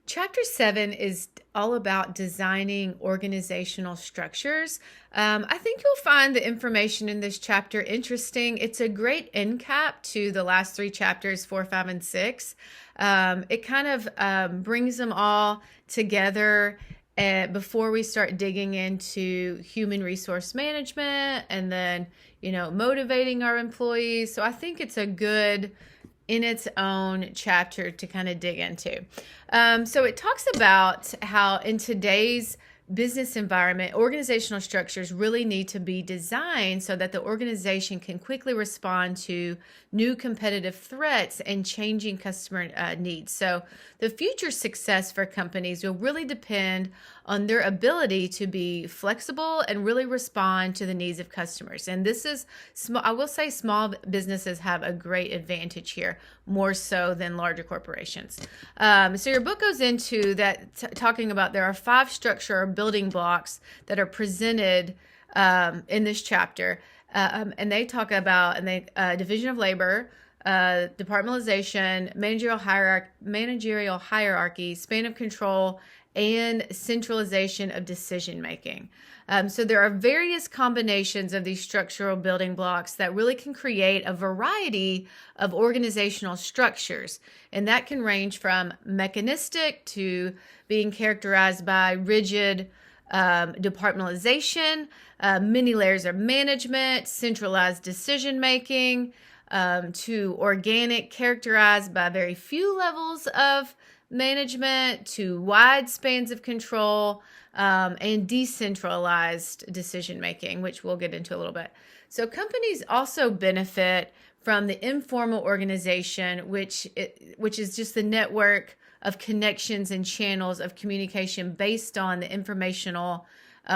Chapter 7 is all about designing organizational structures. I think you'll find the information in this chapter interesting. It's a great end cap to the last three chapters, 4, 5, and 6. It kind of brings them all together before we start digging into human resource management and then, motivating our employees. So I think it's a good in its own chapter to kind of dig into. So it talks about how in today's business environment, organizational structures really need to be designed so that the organization can quickly respond to new competitive threats and changing customer needs. So the future success for companies will really depend on their ability to be flexible and really respond to the needs of customers. And this is small. I will say small businesses have a great advantage here, more so than larger corporations. So your book goes into that, talking about there are 5 structure building blocks that are presented in this chapter, and they talk about division of labor, departmentalization, managerial hierarchy, span of control, and centralization of decision making. So there are various combinations of these structural building blocks that really can create a variety of organizational structures. And that can range from mechanistic to being characterized by rigid departmentalization, many layers of management, centralized decision making, to organic, characterized by very few levels of management, to wide spans of control, and decentralized decision making, which we'll get into a little bit. So companies also benefit from the informal organization, which is just the network of connections and channels of communication based on the informational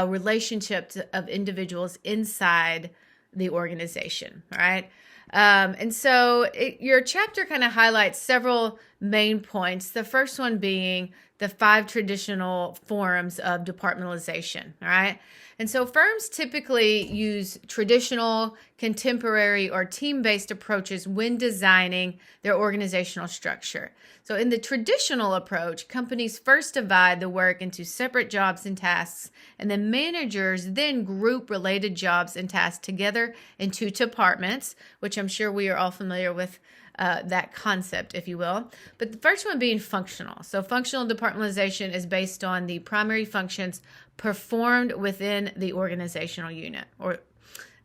relationships of individuals inside the organization, right? And so your chapter kind of highlights several main points. The first one being the 5 traditional forms of departmentalization, all right? And so firms typically use traditional, contemporary, or team-based approaches when designing their organizational structure. So in the traditional approach, companies first divide the work into separate jobs and tasks, and then managers then group related jobs and tasks together into departments, which I'm sure we are all familiar with that concept, if you will. But the first one being functional. So functional departmentalization is based on the primary functions performed within the organizational unit, or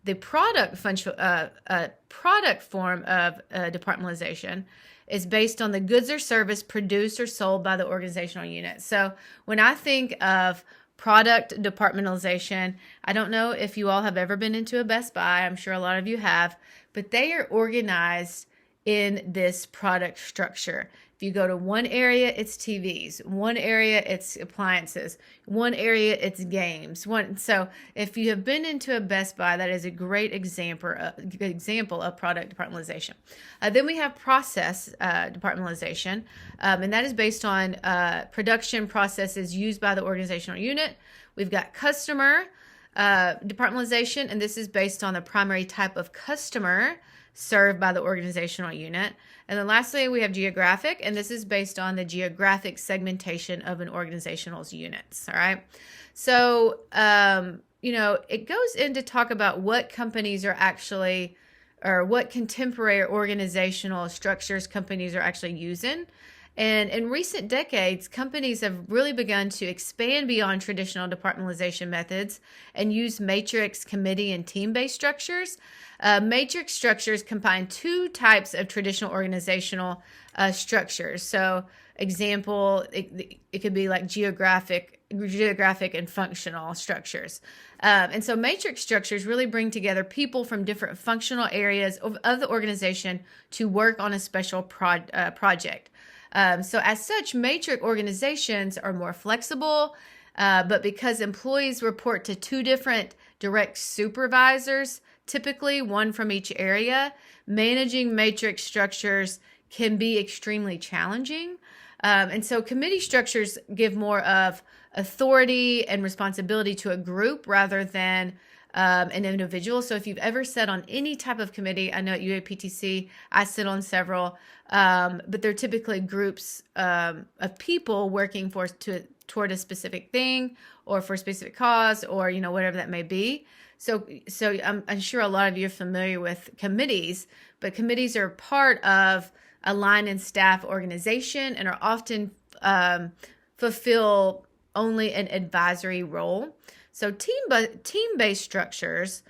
the product form of departmentalization is based on the goods or service produced or sold by the organizational unit. So when I think of product departmentalization, I don't know if you all have ever been into a Best Buy. I'm sure a lot of you have, but they are organized in this product structure. If you go to one area, it's TVs. One area, it's appliances. One area, it's games. So if you have been into a Best Buy, that is a great example of product departmentalization. Then we have process departmentalization, and that is based on production processes used by the organizational unit. We've got customer departmentalization, and this is based on the primary type of customer served by the organizational unit. And then lastly, we have geographic, and this is based on the geographic segmentation of an organizational's units. All right. So, it goes in to talk about what companies are actually, or what contemporary organizational structures companies are actually using. And in recent decades, companies have really begun to expand beyond traditional departmentalization methods and use matrix, committee, and team-based structures. Matrix structures combine 2 types of traditional organizational structures. So, example, it could be like geographic and functional structures. And so matrix structures really bring together people from different functional areas of the organization to work on a special project. So as such, matrix organizations are more flexible, but because employees report to 2 different direct supervisors, typically one from each area, managing matrix structures can be extremely challenging. And so committee structures give more of authority and responsibility to a group rather than an individual. So if you've ever sat on any type of committee, I know at UAPTC, I sit on several, but they're typically groups of people working toward a specific thing or for a specific cause or, whatever that may be. So I'm sure a lot of you are familiar with committees, but committees are part of a line and staff organization and are often fulfill only an advisory role. So team-based structures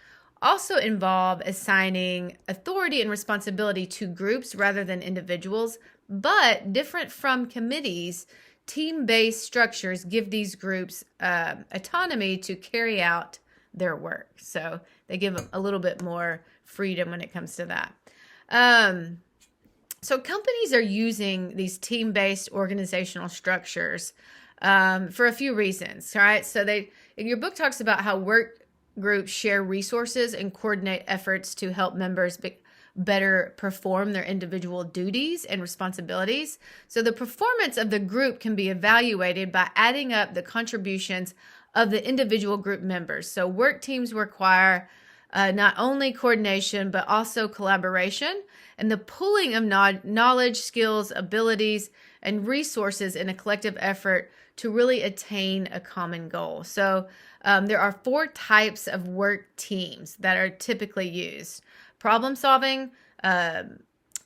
also involve assigning authority and responsibility to groups rather than individuals, but different from committees, team-based structures give these groups autonomy to carry out their work. So they give them a little bit more freedom when it comes to that. So companies are using these team-based organizational structures for a few reasons, right? So your book talks about how work groups share resources and coordinate efforts to help members better perform their individual duties and responsibilities. So the performance of the group can be evaluated by adding up the contributions of the individual group members. So work teams require not only coordination, but also collaboration and the pooling of knowledge, skills, abilities, and resources in a collective effort to really attain a common goal. So there are 4 types of work teams that are typically used: problem solving,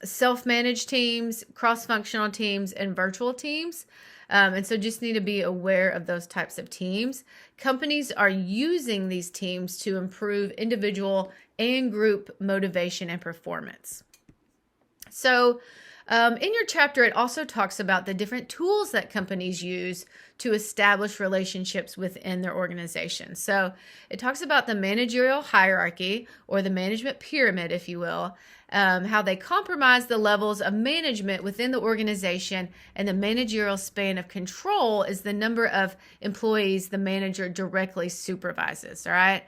self-managed teams, cross-functional teams, and virtual teams. And so just need to be aware of those types of teams. Companies are using these teams to improve individual and group motivation and performance. So in your chapter, it also talks about the different tools that companies use to establish relationships within their organization. So it talks about the managerial hierarchy, or the management pyramid, if you will, how they compromise the levels of management within the organization, and the managerial span of control is the number of employees the manager directly supervises, all right?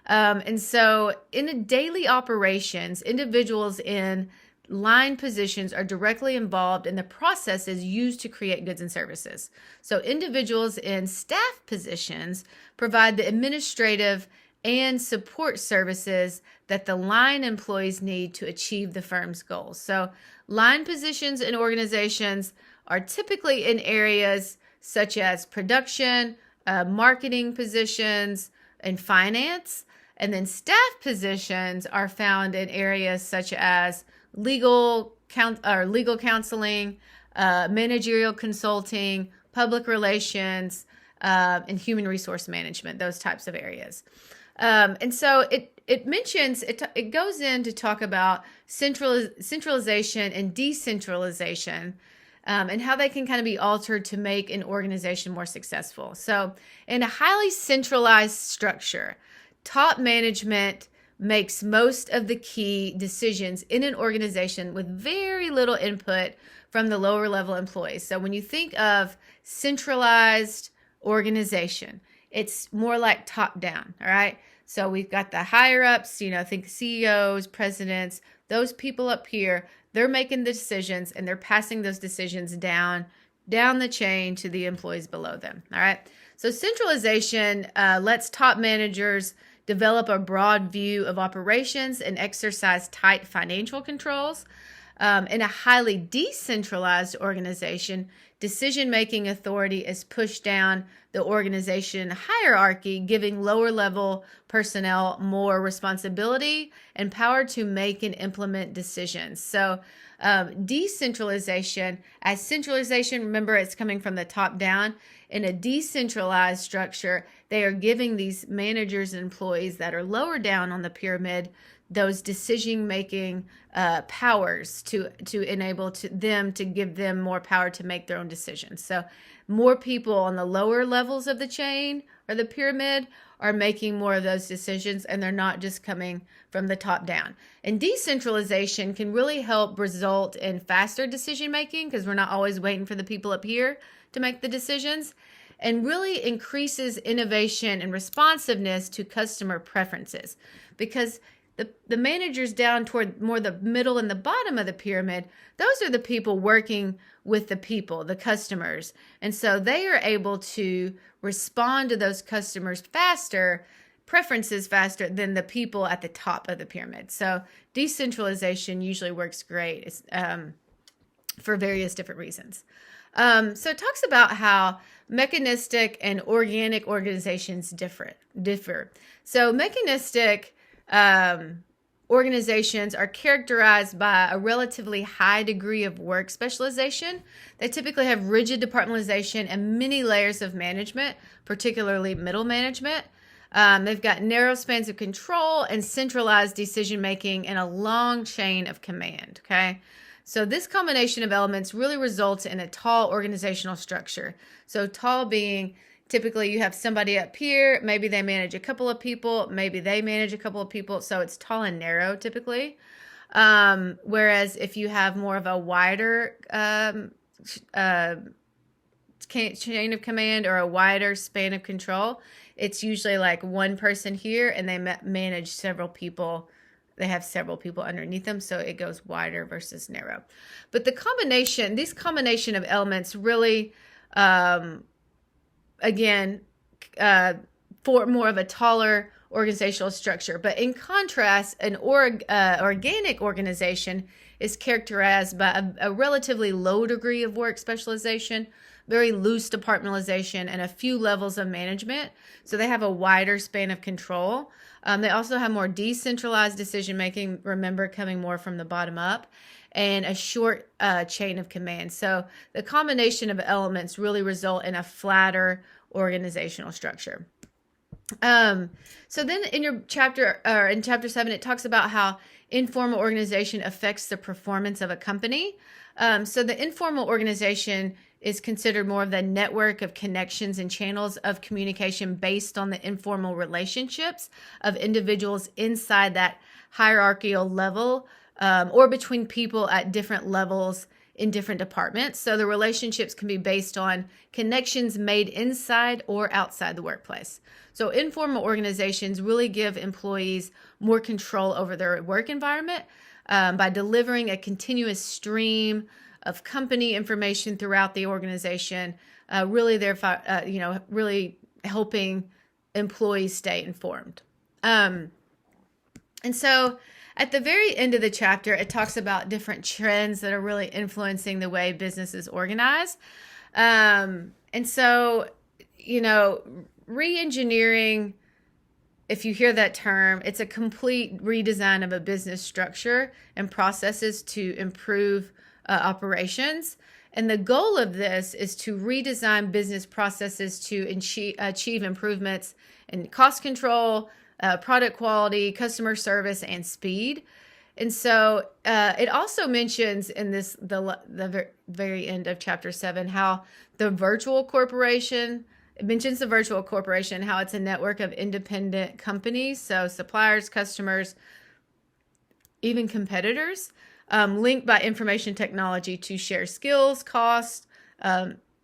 And so in the daily operations, individuals in line positions are directly involved in the processes used to create goods and services. So individuals in staff positions provide the administrative and support services that the line employees need to achieve the firm's goals. So line positions in organizations are typically in areas such as production, marketing positions, and finance. And then staff positions are found in areas such as legal counseling, managerial consulting, public relations, and human resource management, those types of areas. And so it goes in to talk about centralization and decentralization, and how they can kind of be altered to make an organization more successful. So in a highly centralized structure, top management makes most of the key decisions in an organization with very little input from the lower level employees. So when you think of centralized organization, it's more like top down, all right? So we've got the higher ups, think CEOs, presidents, those people up here, they're making the decisions and they're passing those decisions down the chain to the employees below them, all right? So centralization lets top managers develop a broad view of operations and exercise tight financial controls. In a highly decentralized organization, decision-making authority is pushed down the organization hierarchy, giving lower-level personnel more responsibility and power to make and implement decisions. So decentralization, as centralization, remember, it's coming from the top down. In a decentralized structure, they are giving these managers and employees that are lower down on the pyramid those decision-making powers to enable them to give them more power to make their own decisions. So more people on the lower levels of the chain or the pyramid are making more of those decisions, and they're not just coming from the top down. And decentralization can really help result in faster decision-making, because we're not always waiting for the people up here to make the decisions, and really increases innovation and responsiveness to customer preferences, because the managers down toward more the middle and the bottom of the pyramid, those are the people working with the people, the customers. And so they are able to respond to those customers faster preferences faster than the people at the top of the pyramid. So decentralization usually works great. It's, for various different reasons. So it talks about how mechanistic and organic organizations differ. So mechanistic organizations are characterized by a relatively high degree of work specialization. They typically have rigid departmentalization and many layers of management, particularly middle management. They've got narrow spans of control and centralized decision making and a long chain of command. Okay. So this combination of elements really results in a tall organizational structure. So tall being typically you have somebody up here, maybe they manage a couple of people, maybe they manage a couple of people. So it's tall and narrow typically. Whereas if you have more of a wider chain of command or a wider span of control, it's usually like one person here and they manage several people. They have several people underneath them, so it goes wider versus narrow. But these combination of elements really, again, for more of a taller organizational structure. But in contrast, an organic organization is characterized by a relatively low degree of work specialization, very loose departmentalization, and a few levels of management. So they have a wider span of control. They also have more decentralized decision-making, remember, coming more from the bottom up, and a short chain of command. So the combination of elements really result in a flatter organizational structure. So then in your chapter, or in chapter 7, it talks about how informal organization affects the performance of a company. So the informal organization is considered more of the network of connections and channels of communication based on the informal relationships of individuals inside that hierarchical level, or between people at different levels in different departments. So the relationships can be based on connections made inside or outside the workplace. So informal organizations really give employees more control over their work environment by delivering a continuous stream of company information throughout the organization, really really helping employees stay informed. And so at the very end of the chapter, it talks about different trends that are really influencing the way business is organized. And so, re-engineering, if you hear that term, it's a complete redesign of a business structure and processes to improve operations. And the goal of this is to redesign business processes to achieve improvements in cost control, product quality, customer service, and speed. And so it also mentions in the very end of chapter 7 how it mentions the virtual corporation, how it's a network of independent companies, so suppliers, customers, even competitors, linked by information technology to share skills, costs,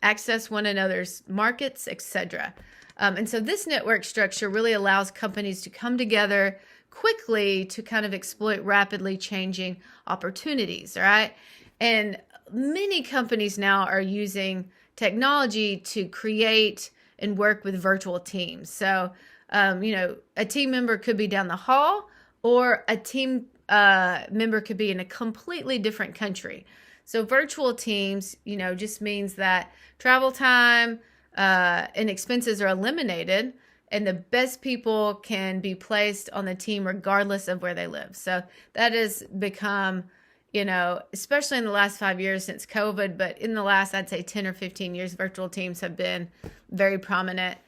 access one another's markets, etc. And so this network structure really allows companies to come together quickly to kind of exploit rapidly changing opportunities, right? And many companies now are using technology to create and work with virtual teams. So, a team member could be down the hall, or a team member could be in a completely different country. So virtual teams, just means that travel time and expenses are eliminated, and the best people can be placed on the team regardless of where they live. So that has become, especially in the last 5 years since COVID, but in the last, I'd say 10 or 15 years, virtual teams have been very prominent.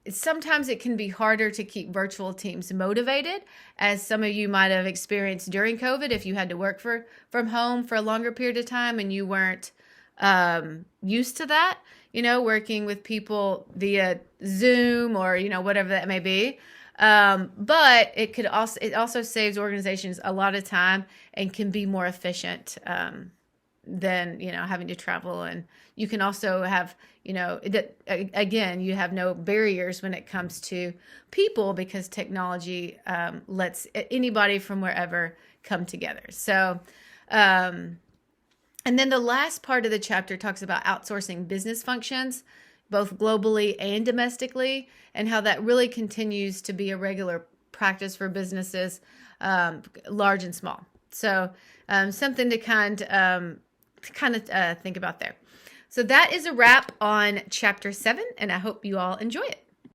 Sometimes it can be harder to keep virtual teams motivated, as some of you might have experienced during COVID if you had to work from home for a longer period of time and you weren't used to that, working with people via Zoom or, whatever that may be. But it also saves organizations a lot of time and can be more efficient than, having to travel. And you can also have, again, you have no barriers when it comes to people, because technology lets anybody from wherever come together. So, and then the last part of the chapter talks about outsourcing business functions. both globally and domestically, and how that really continues to be a regular practice for businesses, large and small. So something to kind of think about there. So that is a wrap on chapter 7, and I hope you all enjoy it.